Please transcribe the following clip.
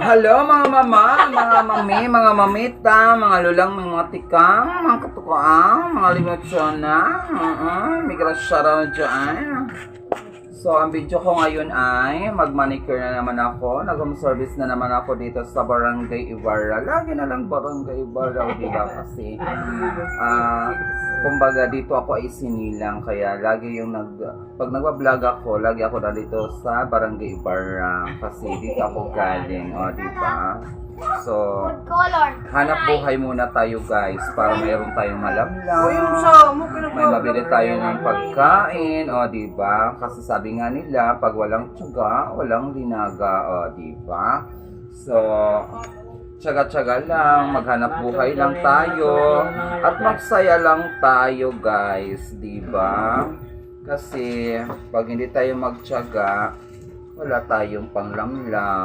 Hello mga mama, mga mami, mga mamita, mga lulang, mga tikang, mga katukoang, mga limotsona, migrasya raw dyan. So, ang video ko ngayon ay mag-manicure na naman ako. Nag-home service na naman ako dito sa Barangay Ibarra. Lagi na lang Barangay Ibarra, diba? Kasi, kumbaga dito ako ay sinilang. Kaya lagi yung pag nagwa-vlog ako, lagi ako na dito sa Barangay Ibarra. Kasi dito ako galing, o diba? So, hanap buhay muna tayo guys para mayroon tayong malamlam. May mabili tayo ng pagkain, o diba? Kasi sabi nga nila, pag walang tiyaga, walang linaga, o diba? So, tiyaga-tiyaga lang, maghanap buhay lang tayo, at magsaya lang tayo guys, diba? Kasi, pag hindi tayo magtiyaga, wala tayong panglamlam.